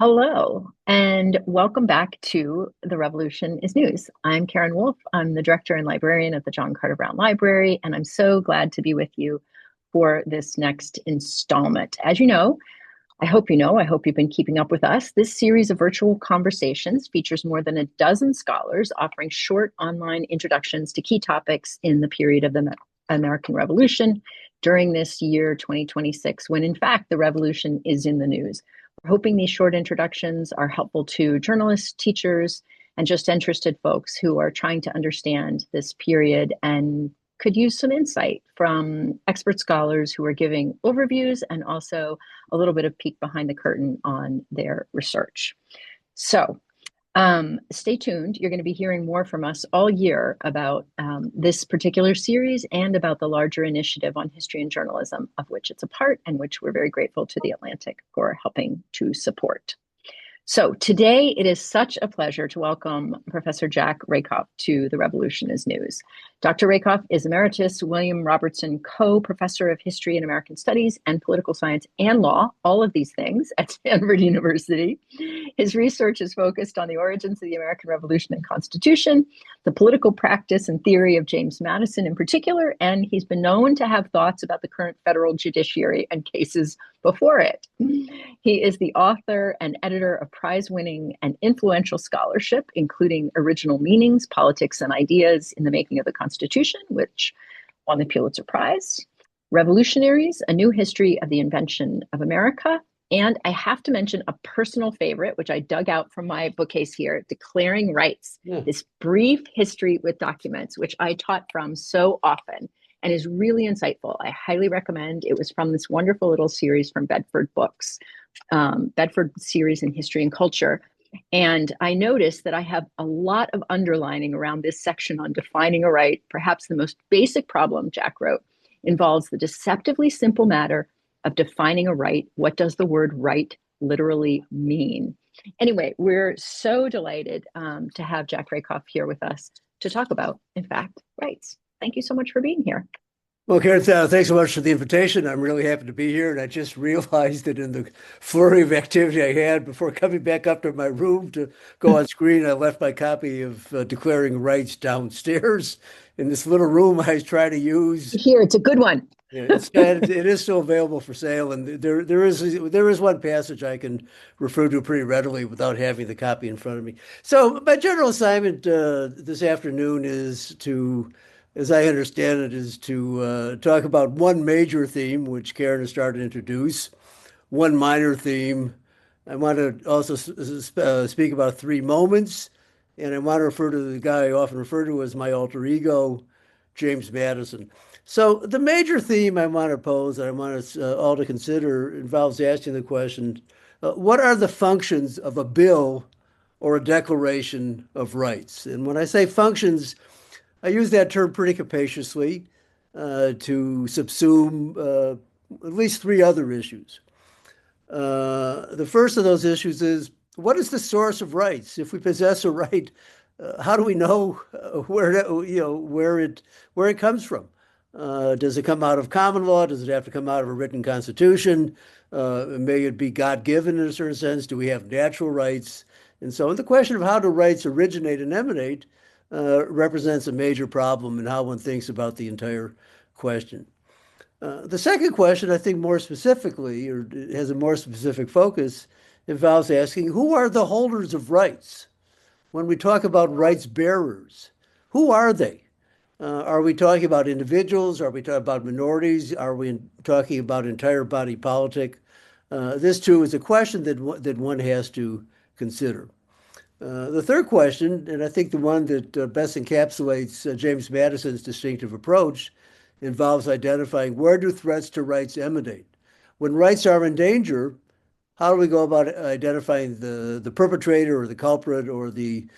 Hello, and welcome back to The Revolution is News. I'm Karin Wulf. I'm the director and librarian at the John Carter Brown Library, and I'm so glad to be with you for this next installment. As I hope you've been keeping up with us. This series of virtual conversations features more than a dozen scholars offering short online introductions to key topics in the period of the American Revolution during this year, 2026, when in fact the revolution is in the news. We're hoping these short introductions are helpful to journalists, teachers, and just interested folks who are trying to understand this period and could use some insight from expert scholars who are giving overviews and also a little bit of peek behind the curtain on their research. So stay tuned. You're going to be hearing more from us all year about this particular series and about the larger initiative on history and journalism, of which it's a part and which we're very grateful to The Atlantic for helping to support. So today it is such a pleasure to welcome Professor Jack Rakove to The Revolution is News. Dr. Rakove is Emeritus William Robertson Co-Professor of History and American Studies and Political Science and Law, all of these things at Stanford University. His research is focused on the origins of the American Revolution and Constitution, the political practice and theory of James Madison in particular, and he's been known to have thoughts about the current federal judiciary and cases before it. He is the author and editor of prize-winning and influential scholarship, including Original Meanings, Politics and Ideas in the Making of the Constitution, which won the Pulitzer Prize, Revolutionaries, A New History of the Invention of America, and I have to mention a personal favorite, which I dug out from my bookcase here, Declaring Rights, this brief history with documents, which I taught from so often and is really insightful. I highly recommend. It was from this wonderful little series from Bedford Books, Bedford series in history and culture. And I noticed that I have a lot of underlining around this section on defining a right. Perhaps the most basic problem, Jack wrote, involves the deceptively simple matter of defining a right. What does the word right literally mean? Anyway, we're so delighted to have Jack Rakove here with us to talk about, in fact, rights. Thank you so much for being here. Well, Karen, thanks so much for the invitation. I'm really happy to be here. And I just realized that in the flurry of activity I had before coming back up to my room to go on screen, I left my copy of Declaring Rights downstairs in this little room I was trying to use. Here, it's a good one. Yeah, it is still available for sale, and there is one passage I can refer to pretty readily without having the copy in front of me. So my general assignment this afternoon is to, as I understand it, is to talk about one major theme, which Karen has started to introduce, one minor theme. I want to also speak about three moments, and I want to refer to the guy I often refer to as my alter ego, James Madison. So the major theme I want to pose, that I want us all to consider, involves asking the question, what are the functions of a bill or a declaration of rights? And when I say functions, I use that term pretty capaciously to subsume at least three other issues. The first of those issues is, what is the source of rights? If we possess a right, how do we know where it comes from? Does it come out of common law? Does it have to come out of a written constitution? May it be God-given in a certain sense? Do we have natural rights? And so the question of how do rights originate and emanate represents a major problem in how one thinks about the entire question. The second question, I think more specifically, or has a more specific focus, involves asking, who are the holders of rights? When we talk about rights bearers, who are they? Are we talking about individuals? Are we talking about minorities? Are we talking about entire body politic? This, too, is a question that one has to consider. The third question, and I think the one that best encapsulates James Madison's distinctive approach, involves identifying where do threats to rights emanate. When rights are in danger, how do we go about identifying the perpetrator or the culprit or the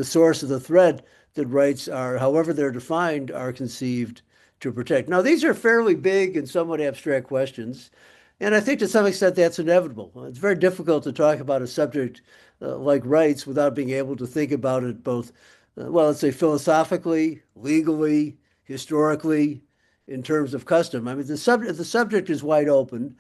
source of the threat that rights are, however they're defined, are conceived to protect? Now, these are fairly big and somewhat abstract questions, and I think to some extent that's inevitable. It's very difficult to talk about a subject like rights without being able to think about it both, let's say philosophically, legally, historically, in terms of custom. I mean, the subject is wide open.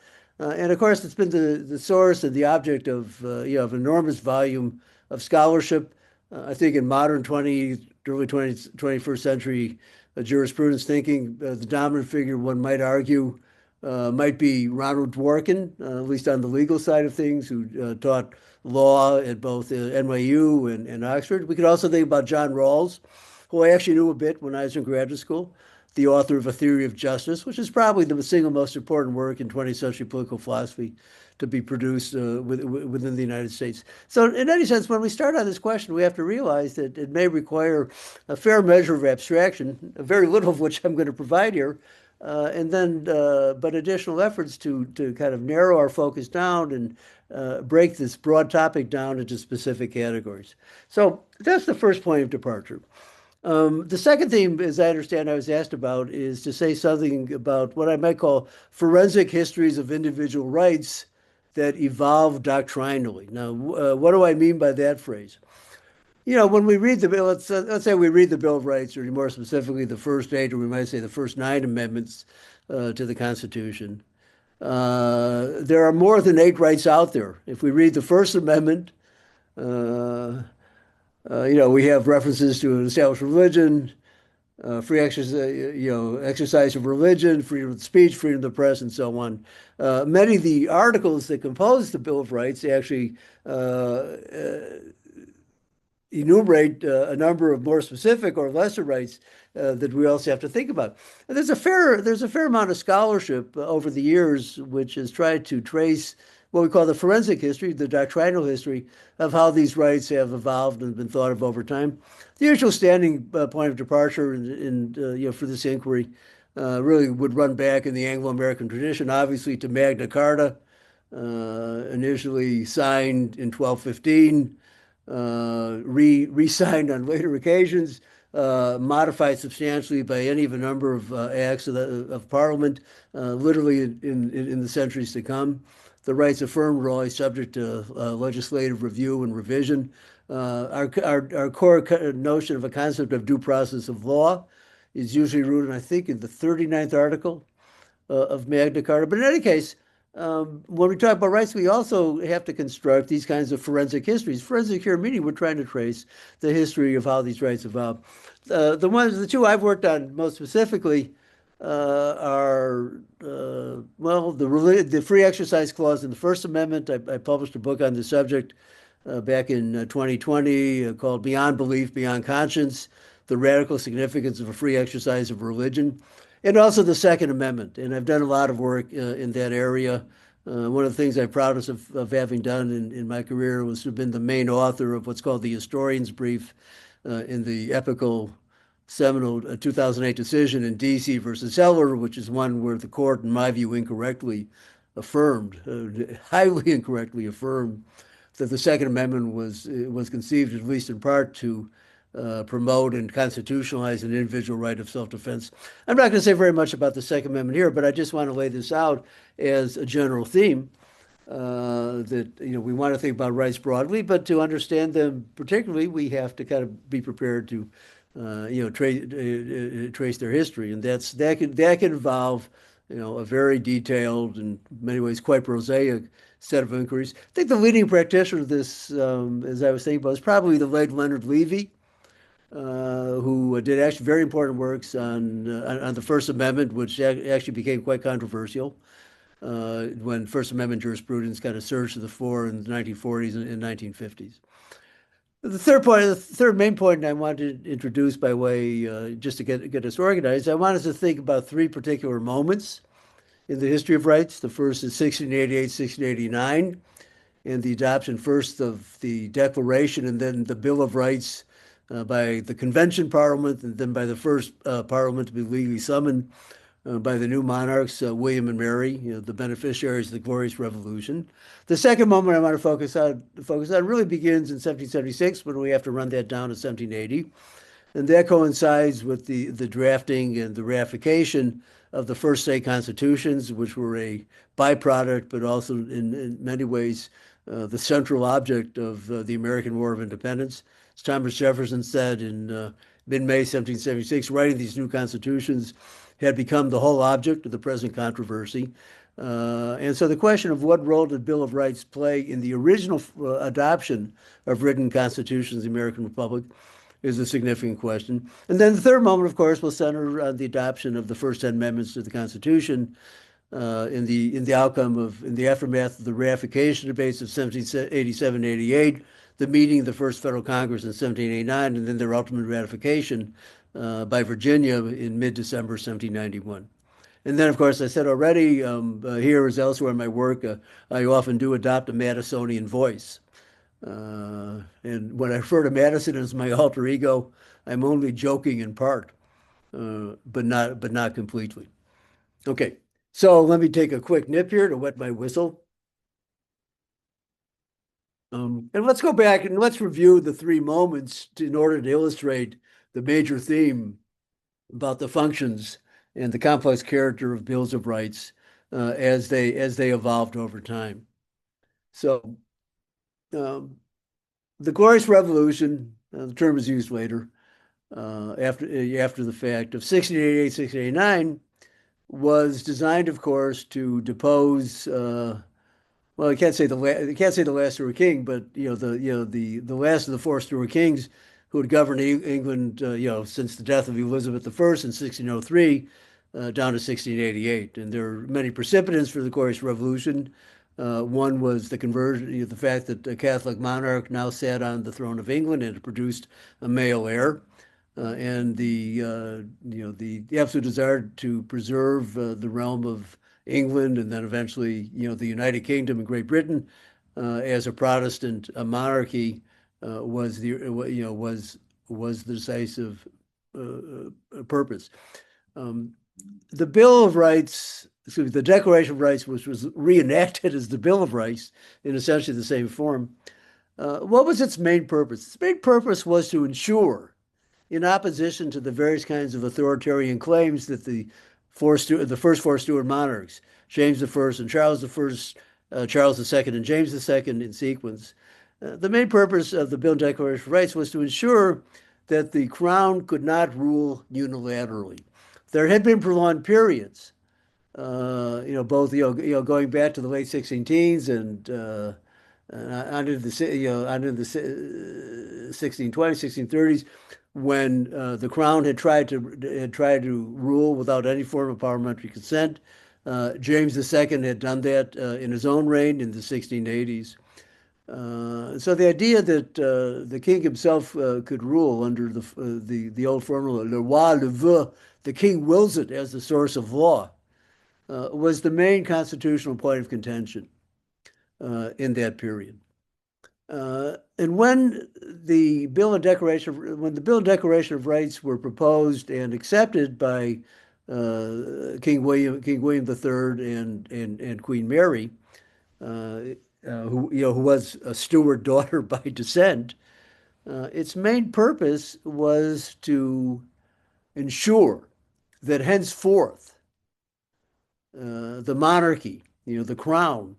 And of course, it's been the source and the object of of enormous volume of scholarship. I think in modern early 21st century jurisprudence thinking, the dominant figure, one might argue, might be Ronald Dworkin, at least on the legal side of things, who taught law at both NYU and Oxford. We could also think about John Rawls, who I actually knew a bit when I was in graduate school, the author of A Theory of Justice, which is probably the single most important work in 20th century political philosophy to be produced within the United States. So in any sense, when we start on this question, we have to realize that it may require a fair measure of abstraction, very little of which I'm going to provide here, but additional efforts to kind of narrow our focus down and break this broad topic down into specific categories. So that's the first point of departure. The second theme, as I understand I was asked about, is to say something about what I might call forensic histories of individual rights that evolve doctrinally. Now, what do I mean by that phrase? When we read the bill, let's say we read the Bill of Rights, or more specifically the first 8, or we might say the first 9 amendments to the Constitution. There are more than 8 rights out there. If we read the First Amendment, we have references to an established religion, free exercise, exercise of religion, freedom of speech, freedom of the press, and so on. Many of the articles that compose the Bill of Rights actually enumerate a number of more specific or lesser rights that we also have to think about. And there's a fair amount of scholarship over the years which has tried to trace what we call the forensic history, the doctrinal history of how these rights have evolved and been thought of over time. The usual standing point of departure for this inquiry really would run back in the Anglo-American tradition, obviously to Magna Carta, initially signed in 1215, re-signed on later occasions, modified substantially by any of a number of acts of Parliament, literally in the centuries to come. The rights affirmed were always subject to legislative review and revision. Our core notion of a concept of due process of law is usually rooted, I think, in the 39th article of Magna Carta. But in any case, when we talk about rights, we also have to construct these kinds of forensic histories. Forensic here meaning we're trying to trace the history of how these rights evolved. The 2 I've worked on most specifically are the free exercise clause in the First Amendment. I published a book on the subject back in 2020 called Beyond Belief, Beyond Conscience: The Radical Significance of a Free Exercise of Religion, and also the Second Amendment. And I've done a lot of work in that area. One of the things I'm proudest of having done in my career was to have been the main author of what's called the Historian's Brief in the epical seminal 2008 decision in D.C. versus Heller, which is one where the court, in my view, incorrectly affirmed, highly incorrectly affirmed, that the Second Amendment was conceived, at least in part, to promote and constitutionalize an individual right of self-defense. I'm not going to say very much about the Second Amendment here, but I just want to lay this out as a general theme that we want to think about rights broadly, but to understand them particularly, we have to kind of be prepared to trace their history, and that can involve a very detailed and in many ways quite prosaic set of inquiries. I think the leading practitioner of this, as I was thinking about, is probably the late Leonard Levy, who did actually very important works on the First Amendment, which actually became quite controversial when First Amendment jurisprudence kind of surged to the fore in the 1940s and 1950s. The third main point I wanted to introduce by way, just to get us organized, I wanted to think about 3 particular moments in the history of rights. The first is 1688, 1689, and the adoption first of the Declaration and then the Bill of Rights by the Convention Parliament, and then by the first Parliament to be legally summoned by the new monarchs, William and Mary, the beneficiaries of the Glorious Revolution. The second moment I want to focus on really begins in 1776, when we have to run that down to 1780. And that coincides with the drafting and the ratification of the first state constitutions, which were a byproduct, but also in many ways the central object of the American War of Independence. As Thomas Jefferson said in mid-May 1776, writing these new constitutions had become the whole object of the present controversy. And so the question of what role did Bill of Rights play in the original adoption of written constitutions of the American Republic is a significant question. And then the third moment, of course, will center on the adoption of the first 10 amendments to the Constitution in the aftermath of the ratification debates of 1787-88, the meeting of the first Federal Congress in 1789, and then their ultimate ratification by Virginia in mid-December 1791. And then, of course, I said already, here as elsewhere in my work, I often do adopt a Madisonian voice. And when I refer to Madison as my alter ego, I'm only joking in part, but not completely. Okay, so let me take a quick nip here to wet my whistle. And let's go back and let's review the three moments in order to illustrate the major theme about the functions and the complex character of bills of rights as they evolved over time. So, the Glorious Revolution, the term is used later, after the fact, of 1688, 1689, was designed, of course, to depose. Well, you can't say the last Stuart king, but the last of the four Stuart kings who had governed England, since the death of Elizabeth I in 1603 down to 1688. And there are many precipitants for the Glorious Revolution. One was the conversion, the fact that a Catholic monarch now sat on the throne of England and produced a male heir, and the absolute desire to preserve the realm of England and then eventually, the United Kingdom and Great Britain as a Protestant monarchy was the decisive purpose. The Bill of Rights, excuse me, the Declaration of Rights, which was reenacted as the Bill of Rights in essentially the same form. What was its main purpose? Its main purpose was to ensure, in opposition to the various kinds of authoritarian claims that the first four Stuart monarchs, James I and Charles I, Charles II, and James II in sequence, the main purpose of the Bill and Declaration of Rights was to ensure that the crown could not rule unilaterally. There had been prolonged periods, both going back to the late 16 teens and onto the 1620s, 1630s, when the crown had tried to rule without any form of parliamentary consent. James II had done that in his own reign in the 1680s. So the idea that the king himself could rule under the old formula, le roi le veut, the king wills it as the source of law, was the main constitutional point of contention in that period. And when the Bill and Declaration of Rights were proposed and accepted by King William III and Queen Mary, who was a Stuart daughter by descent, its main purpose was to ensure that henceforth the monarchy, the crown,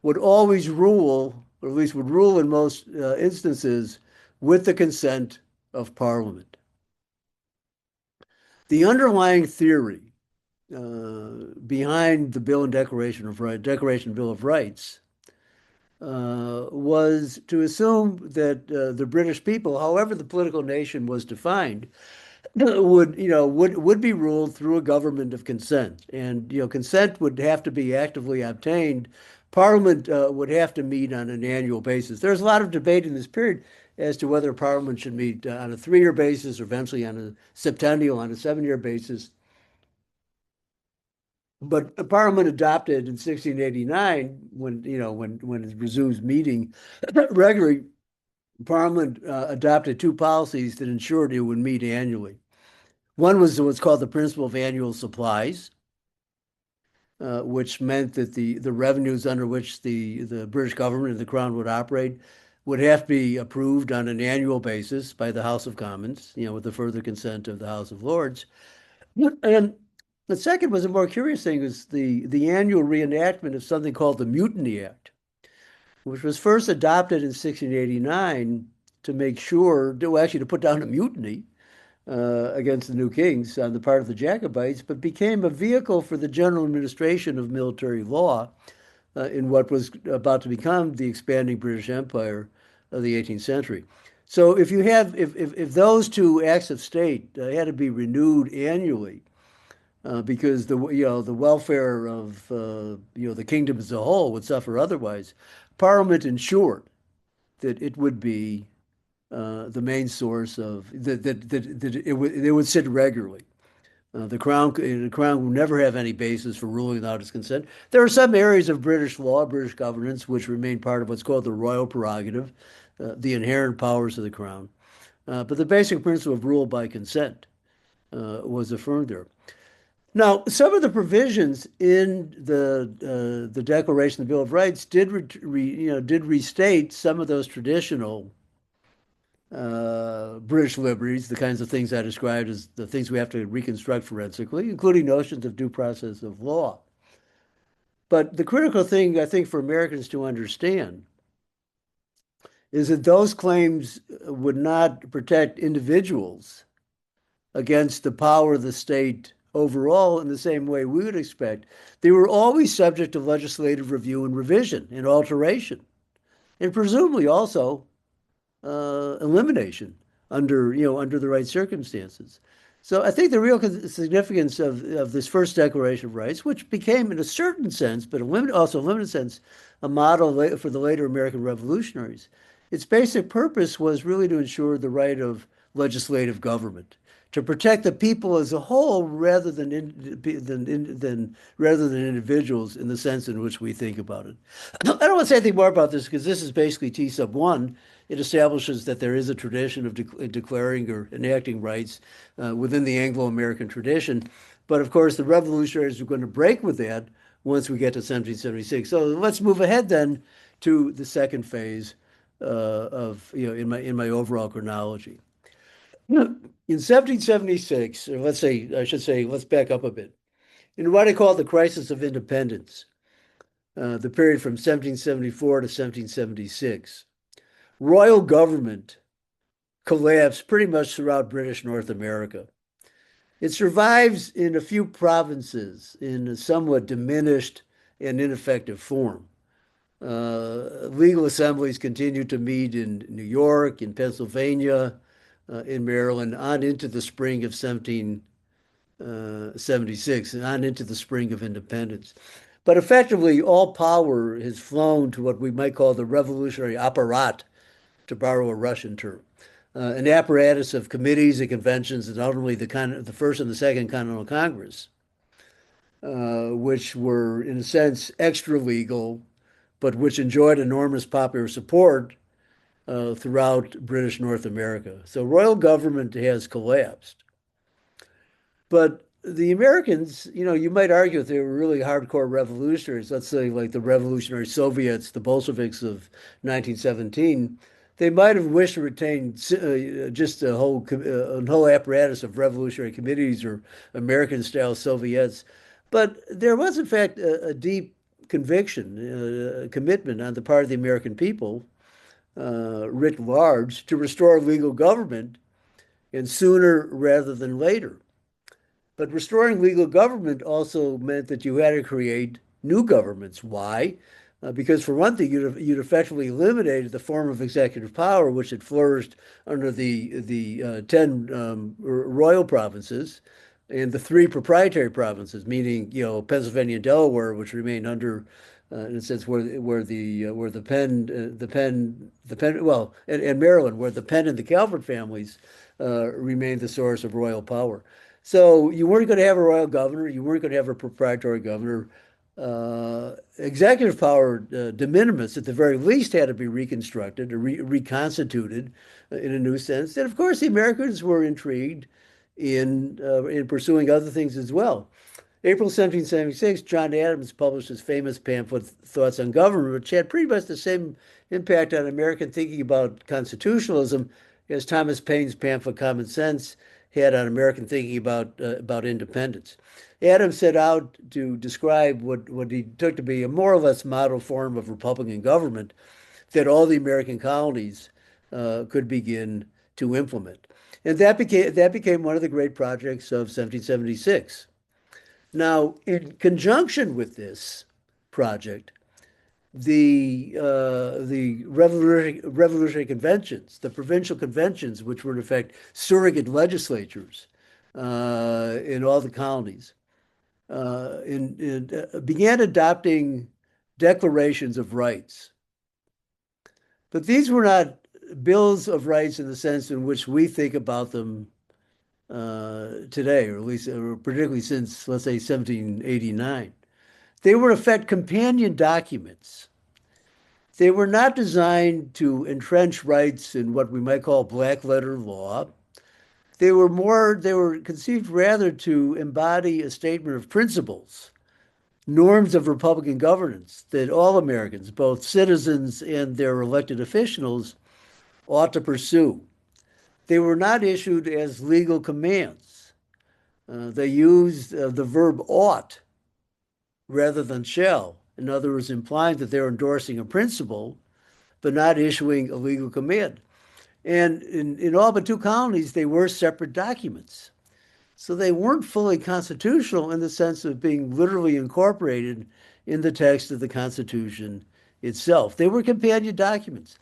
would always rule, or at least would rule in most instances, with the consent of Parliament. The underlying theory behind the Bill and Declaration Bill of Rights was to assume that the British people, however the political nation was defined, would be ruled through a government of consent, and consent would have to be actively obtained. Parliament would have to meet on an annual basis. There's a lot of debate in this period as to whether Parliament should meet on a 3-year basis or eventually on a septennial, on a 7-year basis. But Parliament adopted in 1689, when it resumes meeting regularly, Parliament adopted two policies that ensured it would meet annually. One was what's called the principle of annual supplies, which meant that the revenues under which the British government and the Crown would operate would have to be approved on an annual basis by the House of Commons, with the further consent of the House of Lords. And the second was a more curious thing, is the annual reenactment of something called the Mutiny Act, which was first adopted in 1689 to make sure, to put down a mutiny, against the new kings on the part of the Jacobites, but became a vehicle for the general administration of military law in what was about to become the expanding British Empire of the 18th century. So if those two acts of state had to be renewed annually, because the welfare of the kingdom as a whole would suffer otherwise, Parliament ensured that it would be the main source of that it would sit regularly. The crown will never have any basis for ruling without its consent. There are some areas of British law, British governance, which remain part of what's called the royal prerogative, the inherent powers of the crown. But the basic principle of rule by consent was affirmed there. Now, some of the provisions in the Declaration of the Bill of Rights did restate some of those traditional British liberties, the kinds of things I described as the things we have to reconstruct forensically, including notions of due process of law. But the critical thing, I think, for Americans to understand is that those claims would not protect individuals against the power of the state overall in the same way we would expect. They were always subject to legislative review and revision and alteration, and presumably also elimination under the right circumstances. So I think the real significance of this first Declaration of Rights, which became in a certain sense, but also a limited sense, a model for the later American revolutionaries, its basic purpose was really to ensure the right of legislative government, to protect the people as a whole rather than individuals in the sense in which we think about it. I don't want to say anything more about this because this is basically T sub 1. It establishes that there is a tradition of declaring or enacting rights within the Anglo-American tradition. But of course, the revolutionaries are going to break with that once we get to 1776. So let's move ahead then to the second phase in my overall chronology. In 1776, or let's back up a bit. In what I call the crisis of independence, the period from 1774 to 1776, royal government collapsed pretty much throughout British North America. It survives in a few provinces in a somewhat diminished and ineffective form. Legal assemblies continued to meet in New York, in Pennsylvania, in Maryland, on into the spring of 1776, and on into the spring of independence. But effectively, all power has flown to what we might call the revolutionary apparat, to borrow a Russian term, an apparatus of committees and conventions, and ultimately the First and the Second Continental Congress, which were, in a sense, extra legal, but which enjoyed enormous popular support throughout British North America. So royal government has collapsed. But the Americans, you might argue if they were really hardcore revolutionaries, let's say like the revolutionary Soviets, the Bolsheviks of 1917, they might have wished to retain just a whole apparatus of revolutionary committees or American-style Soviets. But there was, in fact, a deep conviction, commitment on the part of the American people, writ large, to restore legal government, and sooner rather than later. But restoring legal government also meant that you had to create new governments. Why? Because for one thing, you'd effectively eliminated the form of executive power, which had flourished under the 10 royal provinces and the 3 proprietary provinces, meaning Pennsylvania and Delaware, which remained under, in a sense, where the Penn and Maryland, where the Penn and the Calvert families remained the source of royal power. So you weren't going to have a royal governor, you weren't going to have a proprietary governor. Executive power, de minimis, at the very least, had to be reconstructed or reconstituted in a new sense. And of course, the Americans were intrigued in pursuing other things as well. April 1776, John Adams published his famous pamphlet, Thoughts on Government, which had pretty much the same impact on American thinking about constitutionalism as Thomas Paine's pamphlet, Common Sense, had on American thinking about independence. Adams set out to describe what he took to be a more or less model form of Republican government that all the American colonies could begin to implement. And that became one of the great projects of 1776. Now, in conjunction with this project, the revolutionary conventions, the provincial conventions, which were in effect surrogate legislatures in all the colonies, began adopting declarations of rights. But these were not bills of rights in the sense in which we think about them today, or at least, or particularly since, let's say, 1789. They were, in effect, companion documents. They were not designed to entrench rights in what we might call black letter law. They were conceived rather to embody a statement of principles, norms of Republican governance that all Americans, both citizens and their elected officials, ought to pursue. They were not issued as legal commands. They used the verb ought rather than shall. In other words, implying that they're endorsing a principle, but not issuing a legal command. And in all but two colonies, they were separate documents. So they weren't fully constitutional in the sense of being literally incorporated in the text of the Constitution itself. They were companion documents.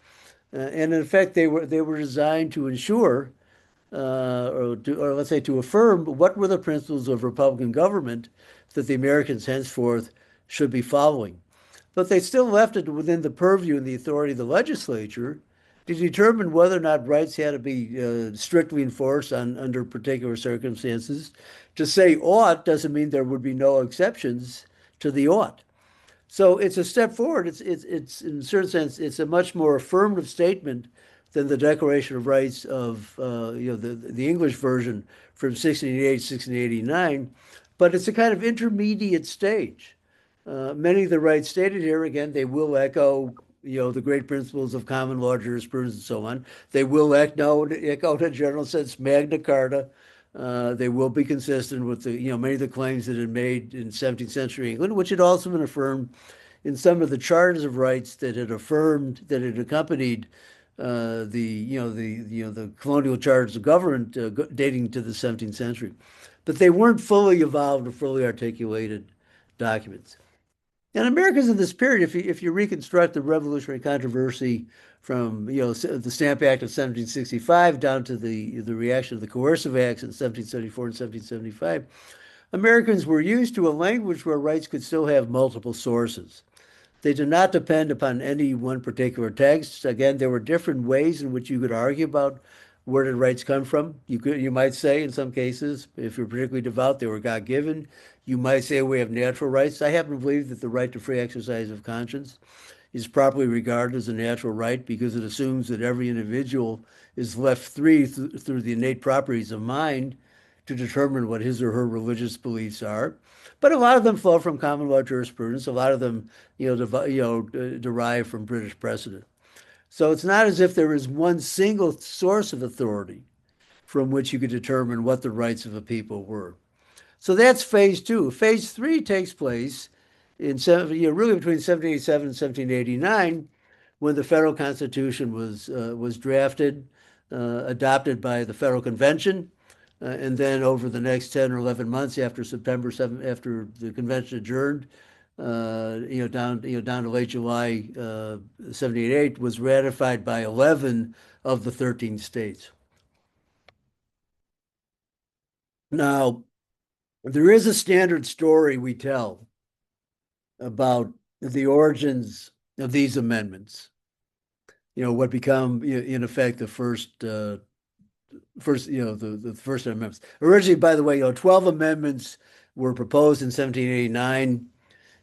And in effect, they were designed to ensure, or let's say to affirm, what were the principles of Republican government that the Americans henceforth should be following. But they still left it within the purview and the authority of the legislature to determine whether or not rights had to be strictly enforced under particular circumstances. To say ought doesn't mean there would be no exceptions to the ought. So it's a step forward. It's in a certain sense, it's a much more affirmative statement than the Declaration of Rights of the English version from 1688, 1689, but it's a kind of intermediate stage. Many of the rights stated here, again, they will echo the great principles of common law jurisprudence and so on. They will echo, in a general sense, Magna Carta. They will be consistent with many of the claims that had made in 17th century England, which had also been affirmed in some of the charters of rights that had accompanied the colonial charters of government dating to the 17th century. But they weren't fully evolved or fully articulated documents. And Americans in this period, if you reconstruct the revolutionary controversy from the Stamp Act of 1765 down to the reaction of the Coercive Acts in 1774 and 1775, Americans were used to a language where rights could still have multiple sources. They did not depend upon any one particular text. Again, there were different ways in which you could argue about where did rights come from. You might say in some cases, if you're particularly devout, they were God-given. You might say we have natural rights. I happen to believe that the right to free exercise of conscience is properly regarded as a natural right because it assumes that every individual is left free through the innate properties of mind to determine what his or her religious beliefs are. But a lot of them flow from common law jurisprudence. A lot of them, derive from British precedent. So it's not as if there is one single source of authority from which you could determine what the rights of a people were. So that's phase two. Phase three takes place really between 1787 and 1789, when the federal constitution was drafted, adopted by the Federal Convention, and then over the next 10 or 11 months after September 7, after the convention adjourned, down to late July 1788, was ratified by 11 of the 13 states. Now, there is a standard story we tell about the origins of these amendments. What become in effect the first amendments. Originally, by the way, 12 amendments were proposed in 1789.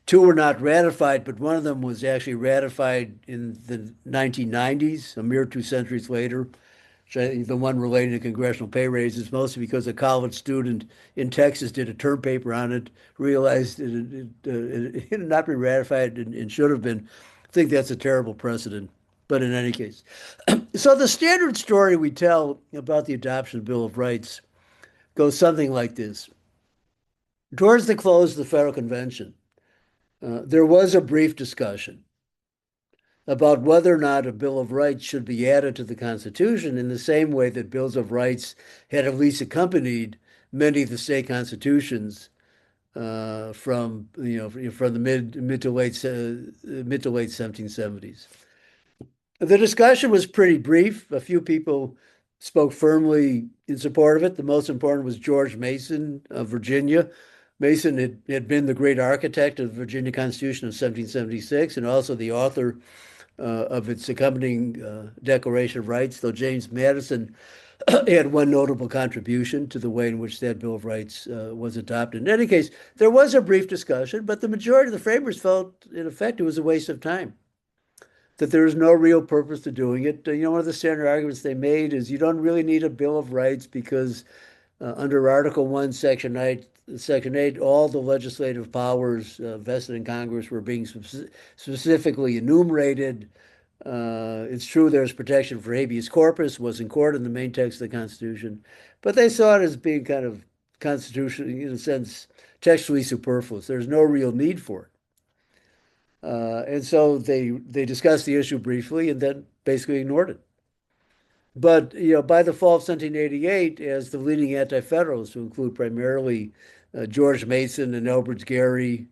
Two were not ratified, but one of them was actually ratified in the 1990s, a mere 2 centuries later. The one relating to congressional pay raises, mostly because a college student in Texas did a term paper on it, realized it had not been ratified and should have been. I think that's a terrible precedent. But in any case, so the standard story we tell about the adoption of the Bill of Rights goes something like this. Towards the close of the Federal Convention, there was a brief discussion about whether or not a Bill of Rights should be added to the Constitution in the same way that Bills of Rights had at least accompanied many of the state constitutions from from the mid to late 1770s. The discussion was pretty brief. A few people spoke firmly in support of it. The most important was George Mason of Virginia. Mason had been the great architect of the Virginia Constitution of 1776 and also the author of its accompanying Declaration of Rights, though James Madison had one notable contribution to the way in which that Bill of Rights was adopted. In any case, there was a brief discussion, but the majority of the framers felt, in effect, it was a waste of time, that there is no real purpose to doing it. One of the standard arguments they made is you don't really need a Bill of Rights because under Article 1, Section 8, all the legislative powers vested in Congress were being specifically enumerated. It's true there's protection for habeas corpus, was in court in the main text of the Constitution, but they saw it as being kind of constitutional, in a sense, textually superfluous. There's no real need for it. And so they discussed the issue briefly and then basically ignored it. But by the fall of 1788, as the leading anti-federalists, who include primarily George Mason and Elbert Gary,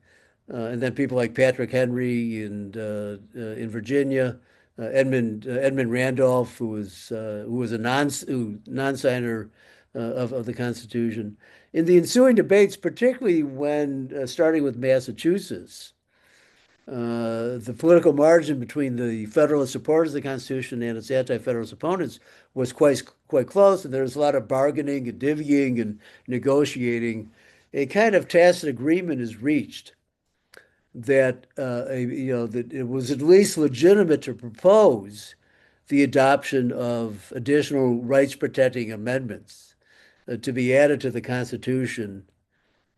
and then people like Patrick Henry and in Virginia, Edmund Randolph, who was a non-signer of the Constitution. In the ensuing debates, particularly when starting with Massachusetts, the political margin between the Federalist supporters of the Constitution and its anti-Federalist opponents was quite close, and there was a lot of bargaining and divvying and negotiating. A kind of tacit agreement is reached that that it was at least legitimate to propose the adoption of additional rights-protecting amendments to be added to the Constitution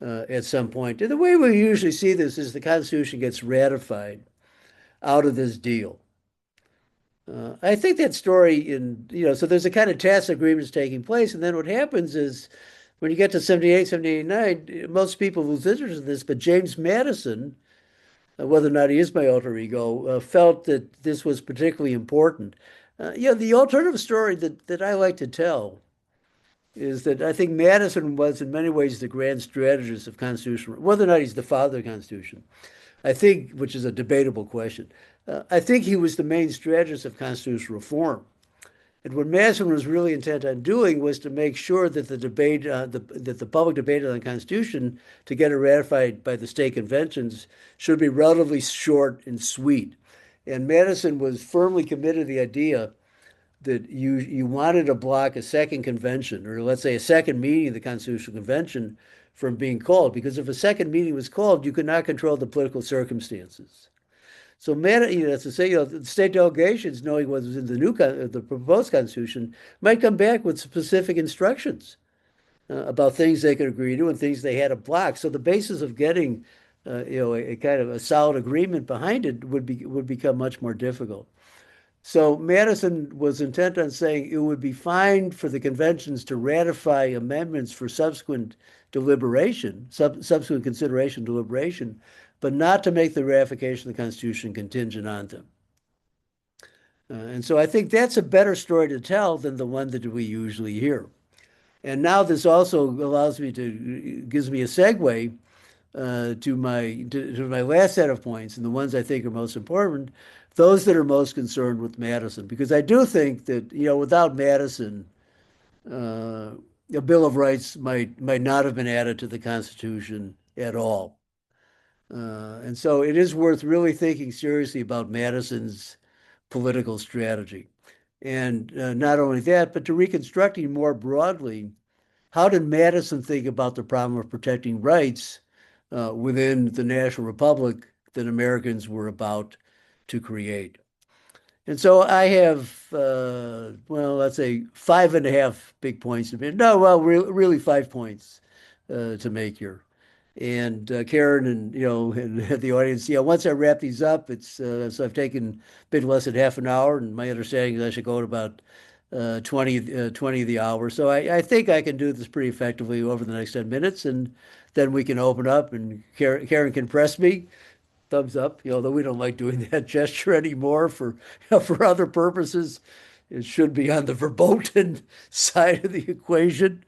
at some point. And the way we usually see this is the Constitution gets ratified out of this deal. I think that story so there's a kind of tacit agreements taking place, and then what happens is when you get to 78, 1789, most people lose interest in this, but James Madison, whether or not he is my alter ego, felt that this was particularly important. The alternative story that I like to tell is that I think Madison was in many ways the grand strategist of constitutional, whether or not he's the father of the Constitution. I think, which is a debatable question, I think he was the main strategist of constitutional reform. And what Madison was really intent on doing was to make sure that the debate, that the public debate on the Constitution to get it ratified by the state conventions should be relatively short and sweet. And Madison was firmly committed to the idea that you wanted to block a second convention, or let's say a second meeting of the Constitutional Convention, from being called, because if a second meeting was called, you could not control the political circumstances. So, that's to say, the state delegations, knowing what was in the proposed Constitution, might come back with specific instructions about things they could agree to and things they had to block. So the basis of getting, a kind of a solid agreement behind it would become much more difficult. So Madison was intent on saying it would be fine for the conventions to ratify amendments for subsequent consideration, deliberation, but not to make the ratification of the Constitution contingent on them. And so I think that's a better story to tell than the one that we usually hear. And now this also gives me a segue to my last set of points, and the ones I think are most important, those that are most concerned with Madison, because I do think that without Madison, a Bill of Rights might not have been added to the Constitution at all. And so it is worth really thinking seriously about Madison's political strategy. And not only that, but to reconstructing more broadly, how did Madison think about the problem of protecting rights within the national republic that Americans were about to create? And so I have, let's say 5.5 big points to make. No, well, really 5 points to make here. And Karin and and the audience, once I wrap these up, it's so I've taken a bit less than half an hour, and my understanding is I should go at about 20 of the hour. So I think I can do this pretty effectively over the next 10 minutes, and then we can open up, and Karin can press me Thumbs up, although we don't like doing that gesture anymore for other purposes. It should be on the verboten side of the equation.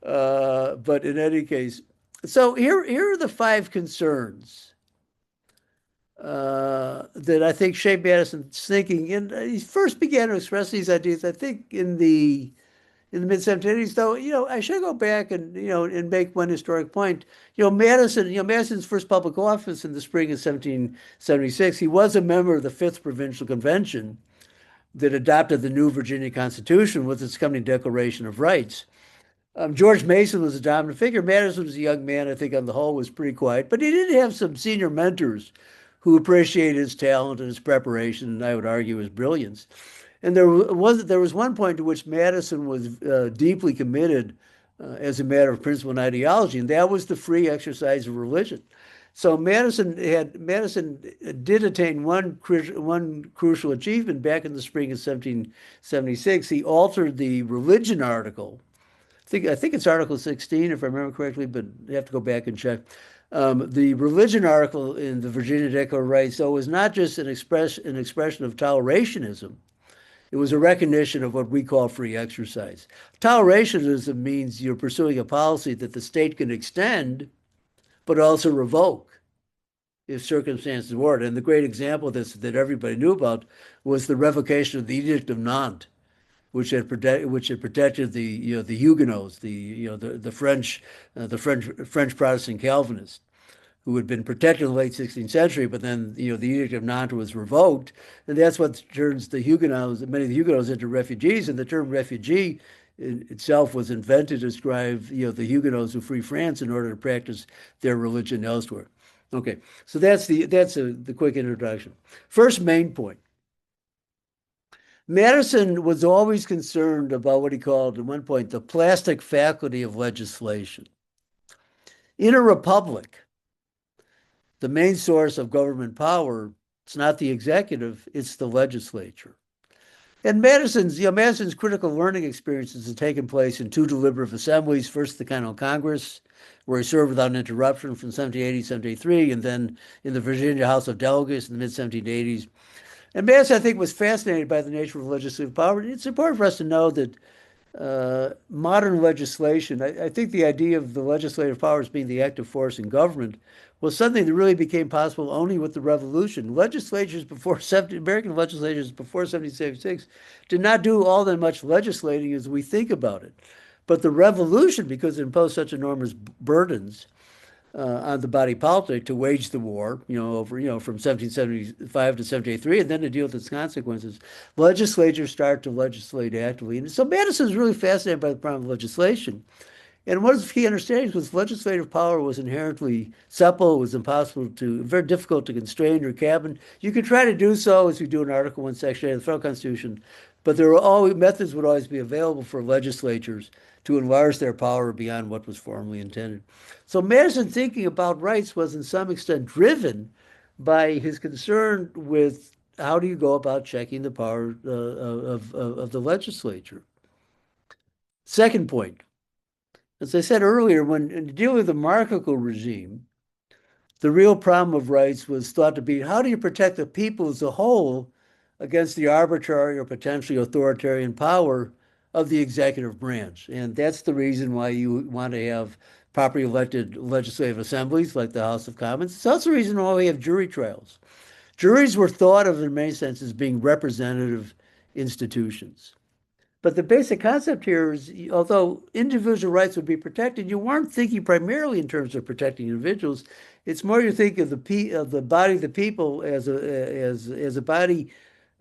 But in any case, so here are the five concerns that I think shaped Madison's thinking. And he first began to express these ideas, I think, in the mid 1780s. Though, I should go back and and make one historic point. Madison's first public office in the spring of 1776, he was a member of the Fifth Provincial Convention that adopted the new Virginia Constitution with its accompanying Declaration of Rights. George Mason was a dominant figure. Madison was a young man, I think, on the whole, was pretty quiet, but he did have some senior mentors who appreciated his talent and his preparation, and I would argue his brilliance. And there was one point to which Madison was deeply committed as a matter of principle and ideology, and that was the free exercise of religion. So Madison did attain one crucial achievement back in the spring of 1776. He altered the religion article. I think it's Article 16, if I remember correctly, but you have to go back and check. The religion article in the Virginia Declaration of Rights, so, was not just an expression of tolerationism. It was a recognition of what we call free exercise. Tolerationism means you're pursuing a policy that the state can extend, but also revoke if circumstances warrant. And the great example of this that everybody knew about was the revocation of the Edict of Nantes, which had protected the Huguenots, the French Protestant Calvinists, who had been protected in the late 16th century, but then the Edict of Nantes was revoked, and that's what turns many of the Huguenots into refugees. And the term refugee itself was invented to describe the Huguenots who flee France in order to practice their religion elsewhere. Okay, so that's the quick introduction. First main point. Madison was always concerned about what he called, at one point, the plastic faculty of legislation. In a republic, the main source of government power, it's not the executive, it's the legislature. And Madison's critical learning experiences had taken place in two deliberative assemblies, first the Continental Congress, where he served without interruption from 1780 to 1783, and then in the Virginia House of Delegates in the mid-1780s. And Madison, I think, was fascinated by the nature of legislative power. It's important for us to know that modern legislation, I think the idea of the legislative power as being the active force in government was something that really became possible only with the Revolution. American legislatures before 1776 did not do all that much legislating as we think about it. But the Revolution, because it imposed such enormous burdens on the body politic to wage the war, from 1775 to 1783, and then to deal with its consequences, legislatures start to legislate actively. And so Madison was really fascinated by the problem of legislation. And one of his key understandings was legislative power was inherently supple, it was very difficult to constrain or cabin. You could try to do so, as we do in Article 1, Section 8 of the Federal Constitution, but methods would always be available for legislatures to enlarge their power beyond what was formally intended. So Madison's thinking about rights was in some extent driven by his concern with how do you go about checking the power of the legislature. Second point, as I said earlier, when dealing with the monarchical regime, the real problem of rights was thought to be how do you protect the people as a whole against the arbitrary or potentially authoritarian power of the executive branch. And that's the reason why you want to have properly elected legislative assemblies like the House of Commons. It's also the reason why we have jury trials. Juries were thought of in many senses as being representative institutions. But the basic concept here is, although individual rights would be protected, you weren't thinking primarily in terms of protecting individuals. It's more you think of the body of the people as a body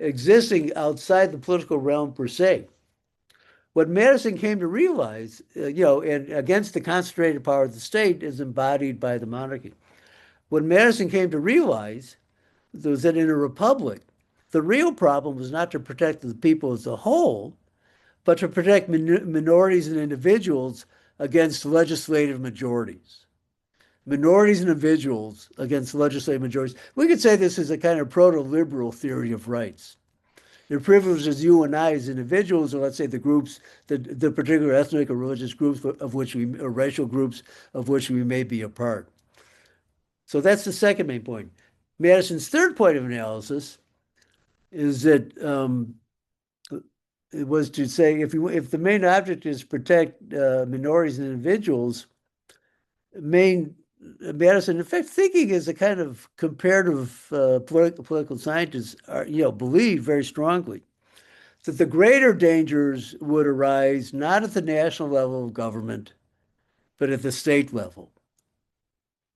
existing outside the political realm per se. What Madison came to realize, and against the concentrated power of the state is embodied by the monarchy. What Madison came to realize was that in a republic, the real problem was not to protect the people as a whole, but to protect minorities and individuals against legislative majorities. Minorities and individuals against legislative majorities. We could say this is a kind of proto-liberal theory of rights. It privileges you and I as individuals, or let's say the groups, the particular ethnic or religious groups or racial groups of which we may be a part. So that's the second main point. Madison's third point of analysis is that it was to say if the main object is protect minorities and individuals, main Madison, in fact, thinking as a kind of comparative political scientist, believe very strongly that the greater dangers would arise not at the national level of government, but at the state level.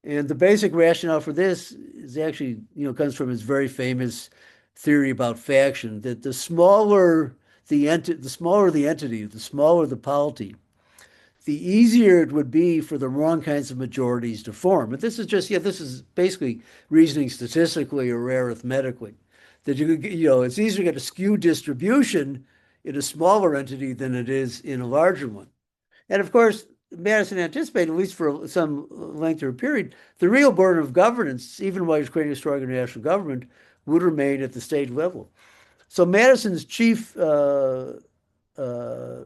And the basic rationale for this is actually, comes from his very famous theory about faction, that the smaller the entity, the smaller the polity, the easier it would be for the wrong kinds of majorities to form. But this is basically reasoning statistically or arithmetically. That it's easier to get a skewed distribution in a smaller entity than it is in a larger one. And of course, Madison anticipated, at least for some length or period, the real burden of governance, even while he's creating a stronger national government, would remain at the state level. So Madison's chief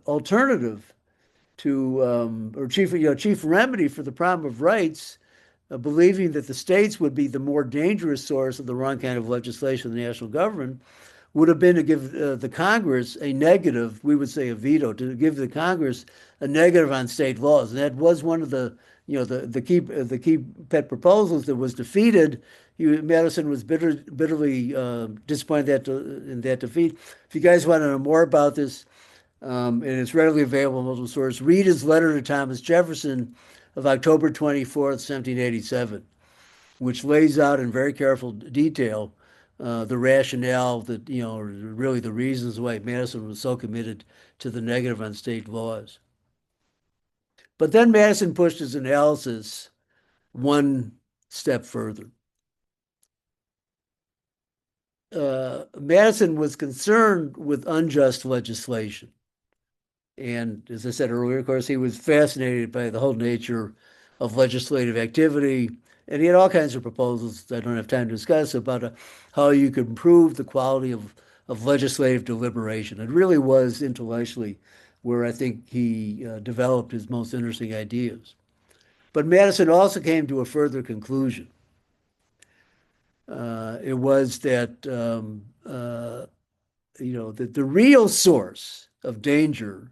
alternative to, or chief remedy for the problem of rights, believing that the states would be the more dangerous source of the wrong kind of legislation in the national government, would have been to give the Congress a negative, we would say a veto, to give the Congress a negative on state laws. And that was one of the key pet proposals that was defeated. Madison was bitterly disappointed in that defeat. If you guys want to know more about this, and it's readily available in multiple sources, read his letter to Thomas Jefferson of October 24th, 1787, which lays out in very careful detail the rationale that, really the reasons why Madison was so committed to the negative on state laws. But then Madison pushed his analysis one step further. Madison was concerned with unjust legislation. And as I said earlier, of course, he was fascinated by the whole nature of legislative activity. And he had all kinds of proposals that I don't have time to discuss about how you could improve the quality of legislative deliberation. It really was intellectually where I think he developed his most interesting ideas. But Madison also came to a further conclusion. It was that, that the real source of danger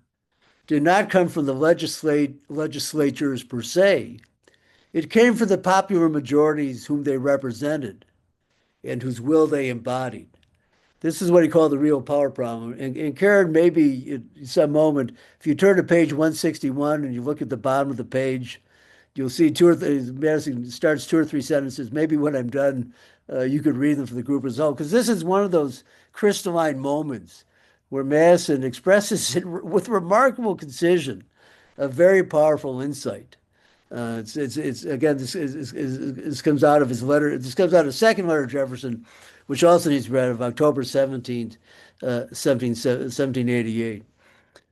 did not come from the legislatures per se. It came from the popular majorities whom they represented and whose will they embodied. This is what he called the real power problem. And Karin, maybe in some moment, if you turn to page 161 and you look at the bottom of the page, you'll see Madison starts 2 or 3 sentences. Maybe when I'm done, you could read them for the group as a whole, because this is one of those crystalline moments where Madison expresses with remarkable concision a very powerful insight. It's again, this comes out of his letter. This comes out of the second letter to Jefferson, which also needs to be read, of October 17th, 1788.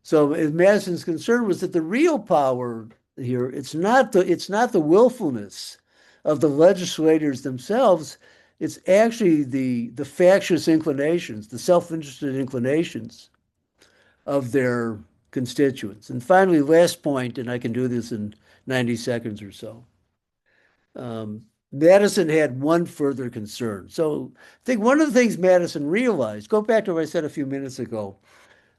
So Madison's concern was that the real power here, it's not the willfulness of the legislators themselves. It's actually the factious inclinations, the self-interested inclinations of their constituents. And finally, last point, and I can do this in 90 seconds or so. Madison had one further concern. So I think one of the things Madison realized, go back to what I said a few minutes ago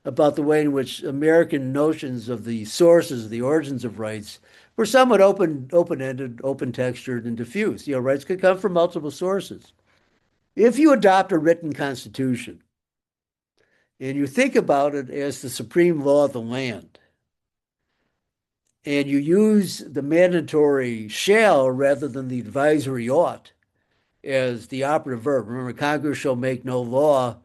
about the way in which American notions of the sources, the origins of rights, were somewhat open-ended, open-textured, and diffuse. Rights could come from multiple sources. If you adopt a written constitution and you think about it as the supreme law of the land, and you use the mandatory shall rather than the advisory ought as the operative verb. Remember, Congress shall make no law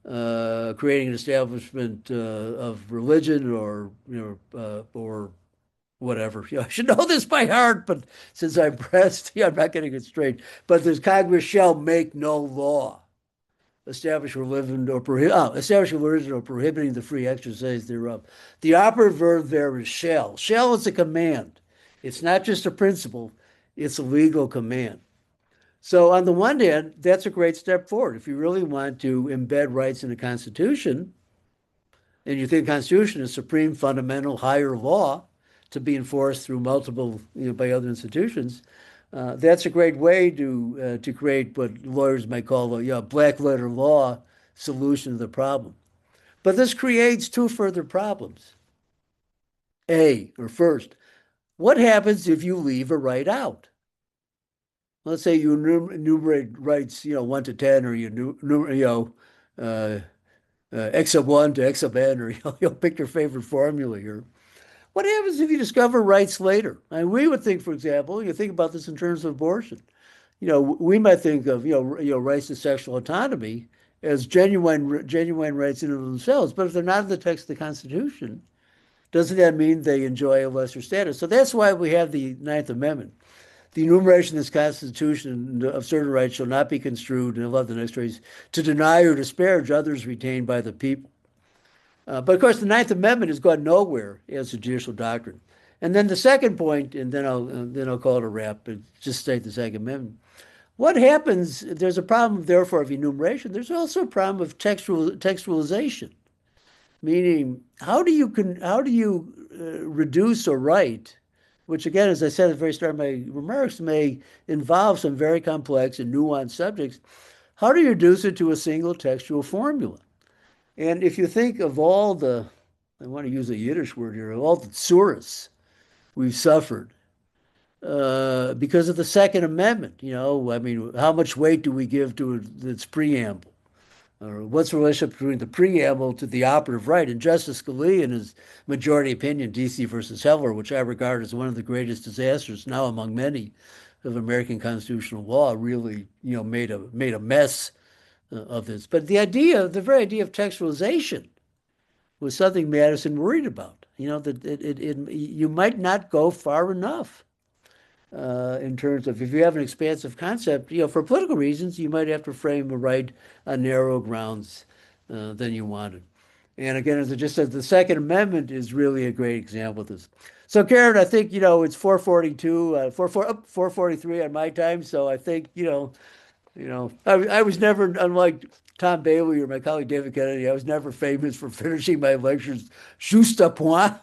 creating an establishment of religion or whatever. I should know this by heart, but since I'm pressed, I'm not getting it straight. But there's Congress shall make no law establish religion or prohibiting the free exercise thereof. The operative verb there is shall. Shall is a command. It's not just a principle, it's a legal command. So on the one hand, that's a great step forward. If you really want to embed rights in the Constitution, and you think the Constitution is supreme, fundamental, higher law to be enforced through multiple, by other institutions, That's a great way to create what lawyers might call a black letter law solution to the problem. But this creates two further problems. First, what happens if you leave a right out? Let's say you enumerate rights, 1 to 10, or uh, x sub 1 to x sub n, or you'll pick your favorite formula here. What happens if you discover rights later? And we would think, for example, you think about this in terms of abortion. We might think of rights to sexual autonomy as genuine rights in and of themselves. But if they're not in the text of the Constitution, doesn't that mean they enjoy a lesser status? So that's why we have the Ninth Amendment. The enumeration in this Constitution of certain rights shall not be construed, and I love the next phrase, to deny or disparage others retained by the people. But of course, the Ninth Amendment has gone nowhere as a judicial doctrine. And then the second point, and then I'll call it a wrap, but just state the Second Amendment. What happens? There's a problem, therefore, of enumeration. There's also a problem of textualization, meaning how do you reduce a right, which again, as I said at the very start of my remarks, may involve some very complex and nuanced subjects. How do you reduce it to a single textual formula? And if you think of all I want to use a Yiddish word here, of all the tsuris we've suffered because of the Second Amendment, I mean, how much weight do we give to its preamble? Or what's the relationship between the preamble to the operative right? And Justice Scalia, in his majority opinion, D.C. versus Heller, which I regard as one of the greatest disasters now among many of American constitutional law, really, made a mess of this. But the very idea of textualization was something Madison worried about. That you might not go far enough in terms of if you have an expansive concept. For political reasons, you might have to frame a right on narrow grounds than you wanted. And again, as I just said, the Second Amendment is really a great example of this. So, Karin, I think it's 4:42, 4:43 on my time. So I think I was never, unlike Tom Bailey or my colleague David Kennedy, I was never famous for finishing my lectures juste à point,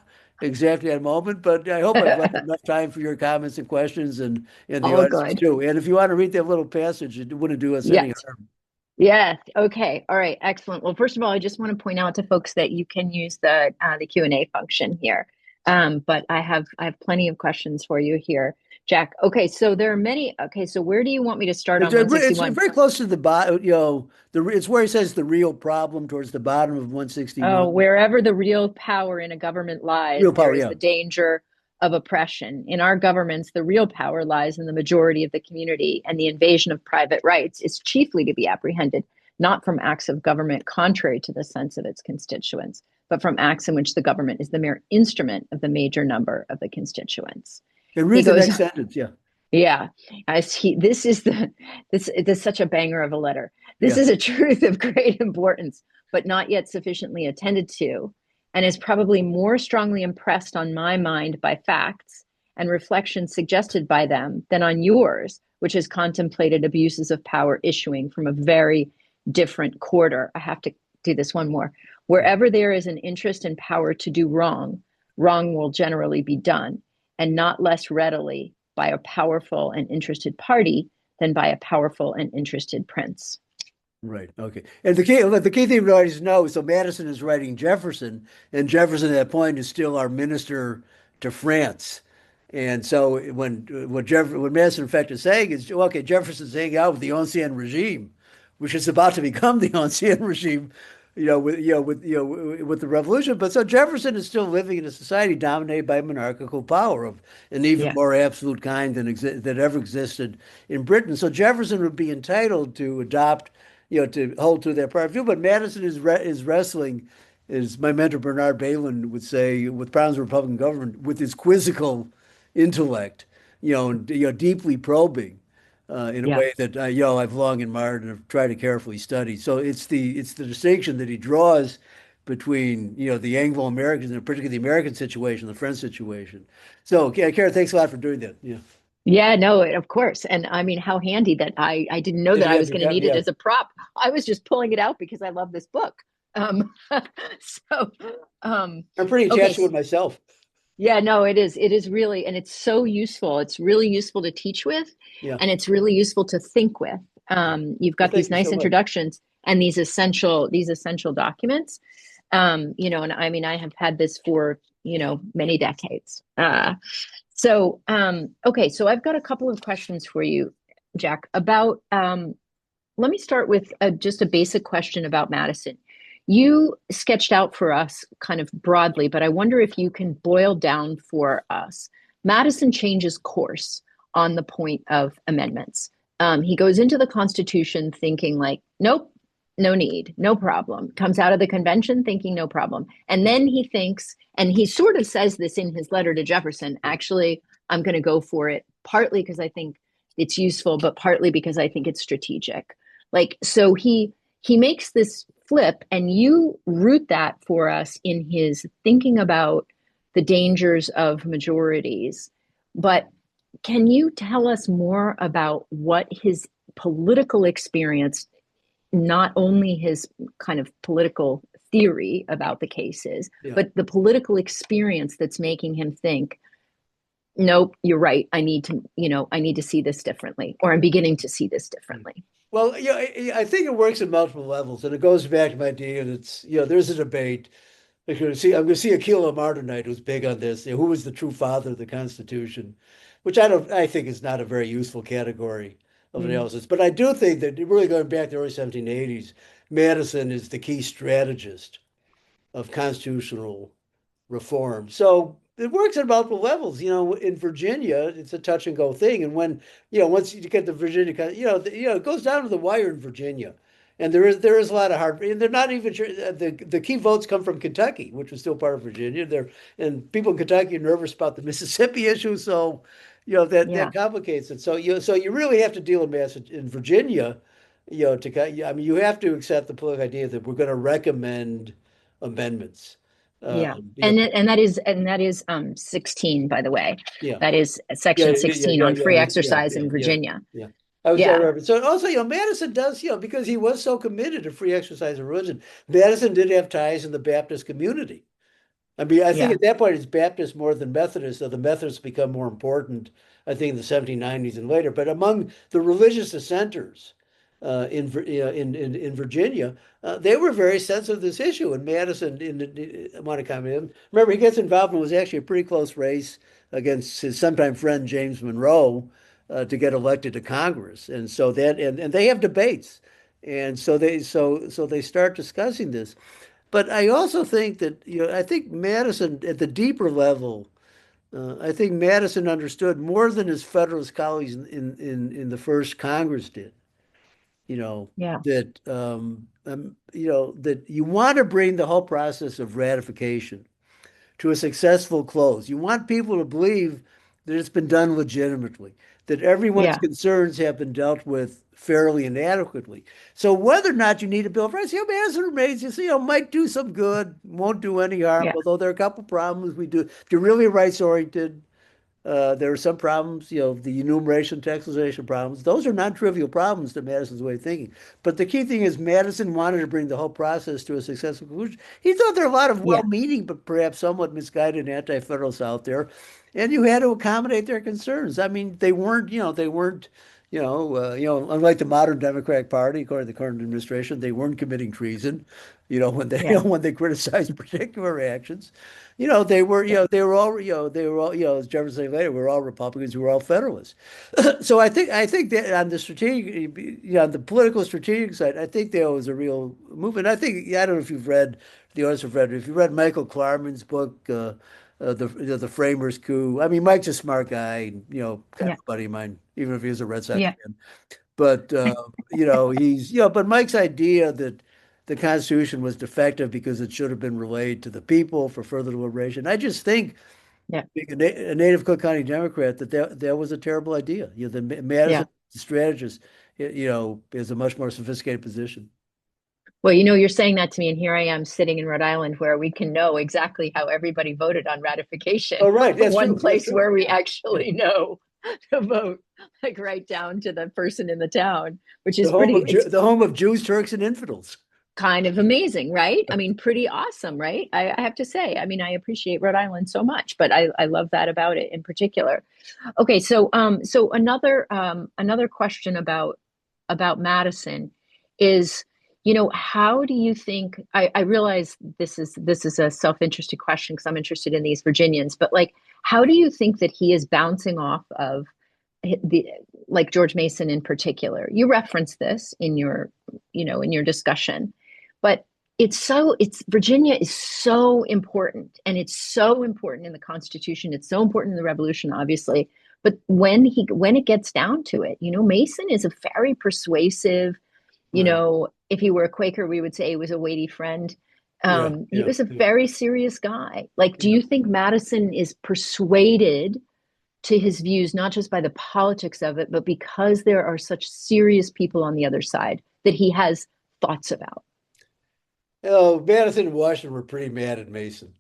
exactly at a moment. But I hope I've left enough time for your comments and questions and the All audience good. too. And if you want to read that little passage, it wouldn't do us any Yes. harm. Yes. Okay. All right. Excellent. Well, first of all, I just want to point out to folks that you can use the Q&A function here. But I have plenty of questions for you here, Jack. Okay. So there are many. Okay. So where do you want me to start on It's 161? very close to the bottom. It's where he says the real problem towards the bottom of Oh, 161. wherever the real power in a government lies, Real there power, is yeah. the danger of oppression. In our governments, the real power lies in the majority of the community, and the invasion of private rights is chiefly to be apprehended not from acts of government contrary to the sense of its constituents, but from acts in which the government is the mere instrument of the major number of the constituents. And He read the goes, next sentence, yeah. yeah, this is such a banger of a letter. This Yeah. is a truth of great importance, but not yet sufficiently attended to, and is probably more strongly impressed on my mind by facts and reflections suggested by them than on yours, which has contemplated abuses of power issuing from a very different quarter. I have to do this one more. Wherever there is an interest in power to do wrong, wrong will generally be done, and not less readily by a powerful and interested party than by a powerful and interested prince. Right. Okay. And the key thing to always know, so Madison is writing Jefferson, and Jefferson at that point is still our minister to France. And so when Madison in fact is saying is, okay, Jefferson's hanging out with the ancien regime, which is about to become the ancien regime, with the revolution. But so Jefferson is still living in a society dominated by monarchical power of an even Yeah. more absolute kind than ever existed in Britain. So Jefferson would be entitled to adopt, to hold to that part of view. But Madison is wrestling, as my mentor Bernard Bailyn would say, with problems of Republican government, with his quizzical intellect, deeply probing in a Yeah. way that I've long admired and have tried to carefully study. So it's the distinction that he draws between the Anglo-Americans and particularly the American situation, the French situation. So, Karen, thanks a lot for doing that. Yeah, Yeah, no, of course. And I mean, how handy that I didn't know that that you I have was your going to need it yeah. as a prop. I was just pulling it out because I love this book. Um, so, I'm pretty okay. attached to it myself. Yeah, no, it is. It is really, and it's so useful. It's really useful to teach with, Yeah. and it's really useful to think with. You've Well, got these thank you nice so much. introductions and these essential documents. And I mean, I have had this for, many decades. Okay, so I've got a couple of questions for you, Jack, about let me start with just a basic question about Madison. You sketched out for us kind of broadly, but I wonder if you can boil down for us. Madison changes course on the point of amendments. He goes into the Constitution thinking like, nope, no need, no problem. Comes out of the convention thinking no problem. And Yeah. then he thinks, and he sort of says this in his letter to Jefferson, Yeah. actually, I'm going to go for it, partly because I think it's useful, but partly because I think it's strategic. Like, so he makes this flip, and you root that for us in his thinking about the dangers of majorities. But can you tell us more about what his political experience, not only his kind of political theory about the cases, Yeah. but the political experience that's making him think, nope, you're right. I need to see this differently, or I'm beginning to see this differently. Well, yeah, I think it works at multiple levels, and it goes back to my idea that there's a debate. I'm going to see Akil Omar tonight, who's big on this. Who was the true father of the Constitution? Which I think is not a very useful category of Mm, analysis. But I do think that really going back to the early 1780s, Madison is the key strategist of constitutional reform. So it works at multiple levels. In Virginia, it's a touch and go thing. And once you get the Virginia, it goes down to the wire in Virginia. And there is a lot of hard, and they're not even sure. The key votes come from Kentucky, which was still part of Virginia. And people in Kentucky are nervous about the Mississippi issue, so that yeah, complicates it. So you really have to deal in Virginia, I mean, you have to accept the political idea that we're going to recommend amendments. yeah. Um, you know, And that is 16, by the way. yeah, That is yeah, section yeah, 16 yeah, on yeah, free yeah, exercise yeah, in yeah, Virginia. yeah. I was Yeah, right. So also, Madison does, because he was so committed to free exercise of religion. Madison did have ties in the Baptist community. I mean, I think yeah, at that point it's Baptist more than Methodist, so the Methodists become more important, I think, in the 1790s and later. But among the religious dissenters in Virginia, they were very sensitive to this issue. And Madison want to come in. Remember, he gets involved and was actually a pretty close race against his sometime friend James Monroe to get elected to Congress. And so and they have debates. And so they start discussing this. But I also think that, I think Madison at the deeper level, I think Madison understood more than his Federalist colleagues in the first Congress did, yeah, that you want to bring the whole process of ratification to a successful close. You want people to believe that it's been done legitimately, that everyone's yeah, concerns have been dealt with fairly and adequately. So whether or not you need a bill of rights, Madison remains, might do some good, won't do any harm, yeah, although there are a couple problems we do. If you're really rights oriented, there are some problems, the enumeration, textualization problems. Those are non-trivial problems to Madison's way of thinking. But the key thing is Madison wanted to bring the whole process to a successful conclusion. He thought there are a lot of yeah, well-meaning, but perhaps somewhat misguided anti-federalists out there, and you had to accommodate their concerns. I mean, unlike the modern Democratic Party, according to the current administration, they weren't committing treason, when they, yeah, when they criticized particular actions. They were, yeah, as Jefferson said later, we're all Republicans, we were all Federalists. So I think that on the strategic, on the political strategic side, I think there was a real movement. I don't know if you've read, the others have read, if you read Michael Klarman's book, the Framers' Coup. I mean, Mike's a smart guy, kind yeah, of a buddy of mine, even if he was a Red Sox yeah, fan. But but Mike's idea that the Constitution was defective because it should have been relayed to the people for further deliberation. I just think, yeah, being a native Cook County Democrat, that was a terrible idea. The yeah. Madison strategist, is a much more sophisticated position. Well, you're saying that to me, and here I am sitting in Rhode Island where we can know exactly how everybody voted on ratification. Oh, right. The That's one true. That's place true. where we Yeah. actually know the vote, like right down to the person in the town, which The is home pretty, of the home of Jews, Turks, and infidels. kind of amazing, right? I mean, pretty awesome, right? I have to say. I mean, I appreciate Rhode Island so much, but I love that about it in particular. Okay, so another question about Madison is, how do you think? I realize this is a self-interested question because I'm interested in these Virginians, but like, how do you think that he is bouncing off of the like George Mason in particular? You referenced this in your discussion, but it's Virginia is so important, and it's so important in the Constitution. It's so important in the Revolution, obviously. But when it gets down to it, Mason is a very persuasive, Right. if he were a Quaker, we would say he was a weighty friend. Yeah. He Yeah. was a Yeah. very serious guy. Like, do Yeah. you think Madison is persuaded to his views, not just by the politics of it, but because there are such serious people on the other side that he has thoughts about? Madison and Washington were pretty mad at Mason.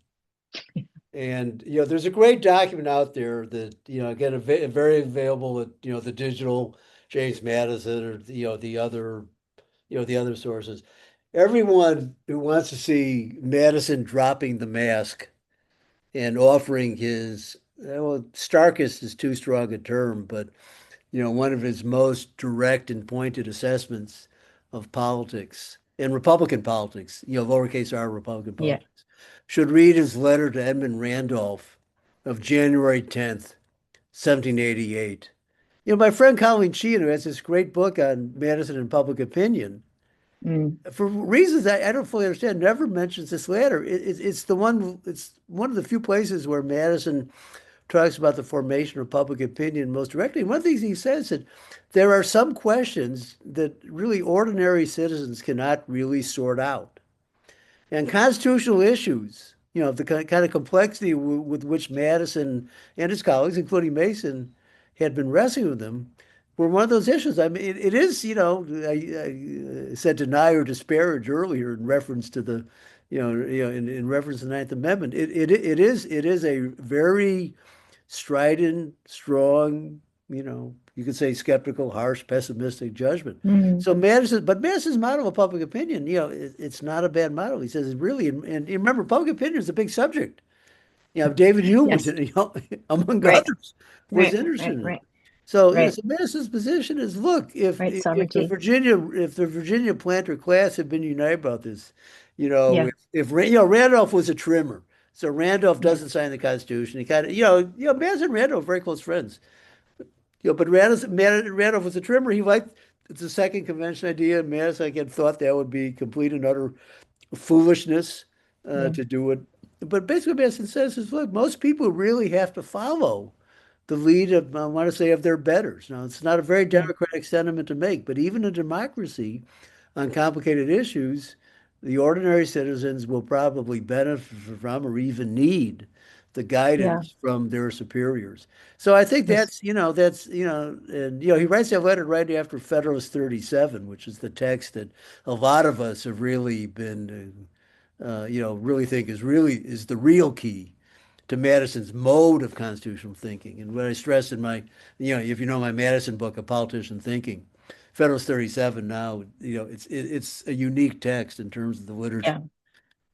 And there's a great document out there that again, very available at the digital James Madison or the other sources. Everyone who wants to see Madison dropping the mask and offering his, well, starkest is too strong a term, but one of his most direct and pointed assessments of politics and Republican politics, lowercase r Republican Yeah. politics, should read his letter to Edmund Randolph of January 10th, 1788. My friend Colleen Sheehan, who has this great book on Madison and public opinion, Mm, for reasons I don't fully understand, never mentions this letter. It's one of the few places where Madison talks about the formation of public opinion most directly. One of the things he says that there are some questions that really ordinary citizens cannot really sort out. And constitutional issues, the kind of complexity with which Madison and his colleagues, including Mason, had been wrestling with them, were one of those issues. I mean, it is, I said deny or disparage earlier in reference to in reference to the Ninth Amendment. It is a very strident, strong, you could say skeptical, harsh, pessimistic judgment. mm, Madison's model of public opinion, it's not a bad model. He says really, and remember, public opinion is a big subject. David Hume was, yes. among Right. others, was Right. interested Right. in it. Right. So, Right. so Madison's position is, look, if Right. if the Sovereignty. Virginia if the Virginia planter class had been united about this, Yeah. if Randolph was a trimmer, so Randolph Yeah. doesn't sign the Constitution. He kind of, Madison and Randolph are very close friends. But Randolph was a trimmer. He liked the Second Convention idea. Madison again thought that would be complete and utter foolishness Yeah. to do it. But basically, what Madison says is, look, most people really have to follow the lead of, I want to say, of their betters. Now, it's not a very Yeah. democratic sentiment to make, but even in democracy, on complicated issues, the ordinary citizens will probably benefit from or even need the Yeah. guidance from their superiors. So I think Yes. and he writes that letter right after Federalist 37, which is the text that a lot of us have really been, really think is the real key to Madison's mode of constitutional thinking. And what I stress in my, if you know my Madison book, A Politician Thinking, Federalist 37 now, it's a unique text in terms of the literature.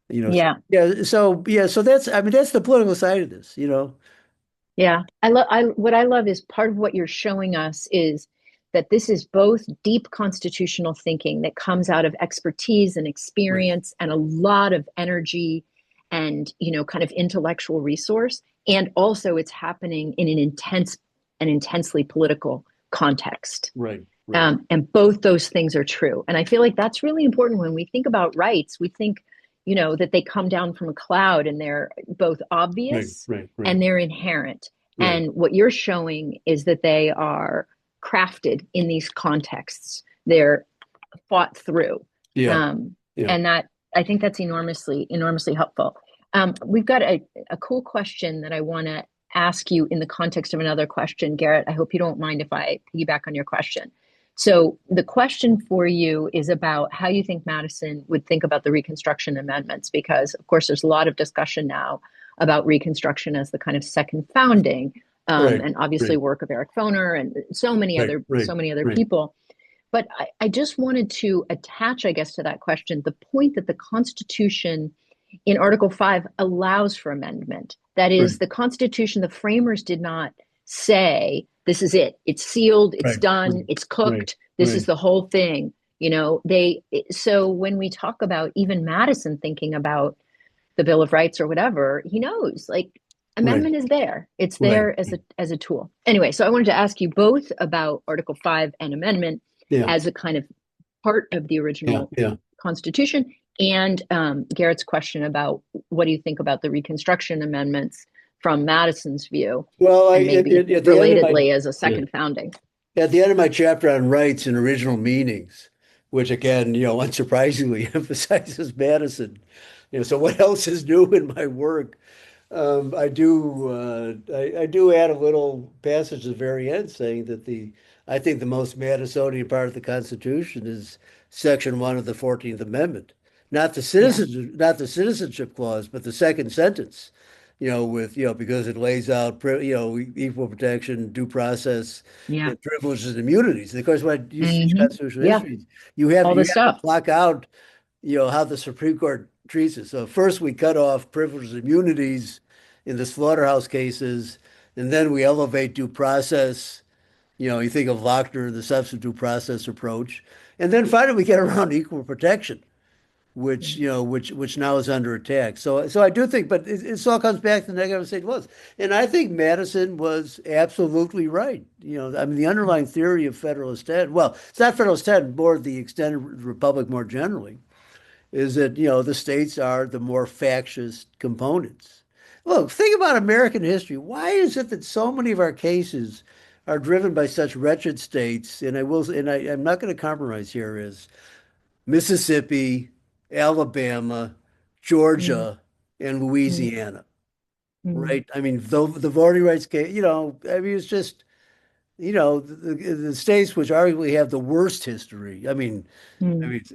Yeah. So, Yeah. so that's the political side of this. Yeah. I what I love is part of what you're showing us is that this is both deep constitutional thinking that comes out of expertise and Right. experience and a lot of energy and, kind of intellectual resource. And also it's happening in an intensely political context. Right. Right. And both those things are true. And I feel like that's really important when we think about rights. We think, that they come down from a cloud and they're both Right. obvious Right. Right. and they're inherent. Right. And what you're showing is that they are crafted in these contexts. They're thought through. Yeah. Um, Yeah. and that I think that's enormously, enormously helpful. We've got a cool question that I want to ask you in the context of another question, Garrett. I hope you don't mind if I piggyback on your question. So the question for you is about how you think Madison would think about the Reconstruction amendments, because of course there's a lot of discussion now about Reconstruction as the kind of second founding, Right. and obviously Right. work of Eric Foner and so many Right. other Right. so many other Right. people. But I just wanted to attach, I guess, to that question, the point that the Constitution in Article 5 allows for amendment. That is, Right, the Constitution, the framers did not say, this is it, it's sealed, it's right, done, it's right, cooked, this is right, the whole thing. So when we talk about even Madison thinking about the Bill of Rights or whatever, he knows like right, amendment is there. It's right. there as a tool. Anyway, so I wanted to ask you both about Article 5 and amendment Yeah, as a kind of part of the yeah, original yeah. Constitution, and Garrett's question about what do you think about the Reconstruction amendments from Madison's view, Well, and maybe at the end of my relatedly as a yeah. second founding. At the end of my chapter on rights and original meanings, which again, unsurprisingly emphasizes Madison. So what else is new in my work? I do add a little passage at the very end saying that I think the most Madisonian part of the Constitution is Section 1 of the 14th Amendment. Yeah, Not the citizenship clause, but the second sentence, because it lays out, equal protection, due process, yeah, and privileges and immunities. And of course, when you teach hmm, constitutional yeah, history, all you this have to stuff. block out how the Supreme Court treats it. So first we cut off privileges and immunities in the slaughterhouse cases, and then we elevate due process. You think of Lochner, the substantive due process approach, and then finally we get around equal protection, which which now is under attack. So I do think, but it all comes back to the negative state was, and I think Madison was absolutely right. I mean the underlying theory of Federalist 10. Well, it's not Federalist 10, more the extended republic more generally is that, the states are the more factious components. Look, think about American history. Why is it that so many of our cases are driven by such wretched states? I'm not going to compromise here, is Mississippi, Alabama, Mm, Georgia, and mm, Louisiana, mm, right? I mean, the voting rights case, I mean, it's just, the states which arguably have the worst history. I mm. mean,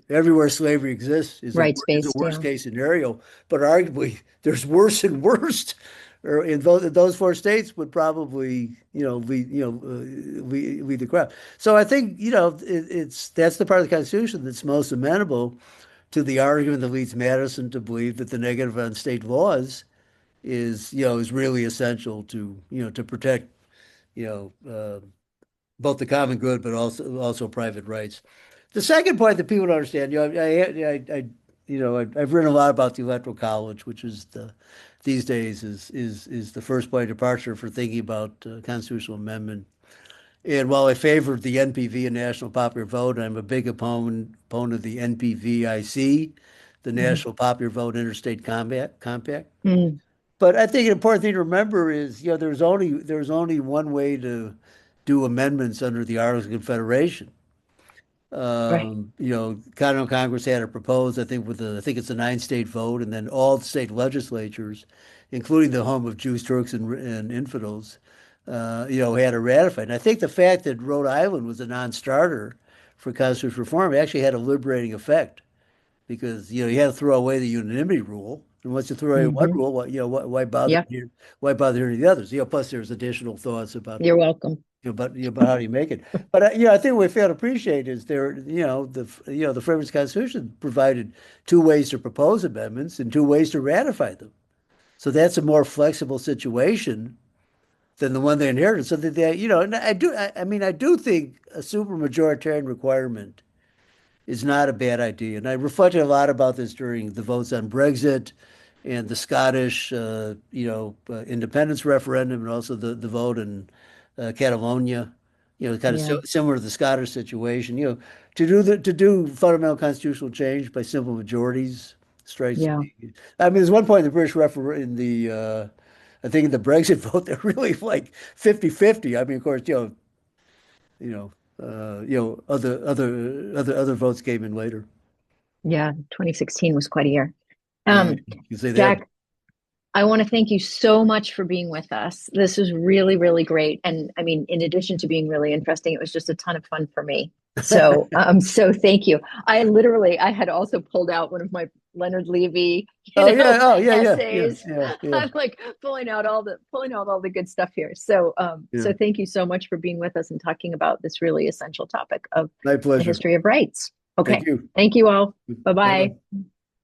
everywhere slavery exists Rights is a based, worst yeah. case scenario, but arguably there's worse and worst. Or in those four states would probably, lead the crowd. So I think, it's that's the part of the Constitution that's most amenable to the argument that leads Madison to believe that the negative on state laws is really essential to, to protect, you know, both the common good, but also private rights. The second point that people don't understand, I've written a lot about the Electoral College, which is these days is the first point of departure for thinking about constitutional amendment. And while I favored the NPV and National Popular Vote, I'm a big opponent of the NPVIC, the Mm, National Popular Vote Interstate Compact. mm, But I think an important thing to remember is, there's only one way to do amendments under the Articles of Confederation. right. Continental Congress had it proposed, I think I think it's a nine-state vote, and then all the state legislatures, including the home of Jews, Turks, and infidels, had to ratify. And I think the fact that Rhode Island was a non-starter for constitutional reform actually had a liberating effect because you had to throw away the unanimity rule. And once you throw away one Hmm. rule, Yeah, why bother hearing the others? Plus there's additional thoughts about you're welcome. about how do you make it. But I think what we fail to appreciate is the Framers Constitution provided two ways to propose amendments and two ways to ratify them. So that's a more flexible situation than the one they inherited. So that and I do think a super majoritarian requirement is not a bad idea. And I reflected a lot about this during the votes on Brexit and the Scottish, independence referendum, and also the vote in Catalonia. Kind of Yeah, similar to the Scottish situation. To do fundamental constitutional change by simple majorities strikes yeah, me. I mean, there's one point in the British refer in the I think in the Brexit vote, they're really like 50-50. I mean, of course, other votes came in later. yeah. 2016 was quite a year. Yeah, Um, you can say that. Jack, I want to thank you so much for being with us. This was really, really great. And I mean, in addition to being really interesting, it was just a ton of fun for me. So thank you. I had also pulled out one of my Leonard Levy, Oh yeah, oh yeah, yeah, yeah, essays. yeah, yeah, I'm like pulling out all the good stuff here. yeah. So thank you so much for being with us and talking about this really essential topic of My the pleasure. history of rights. Thank Okay. you. Thank you all. Bye bye. Bye-bye.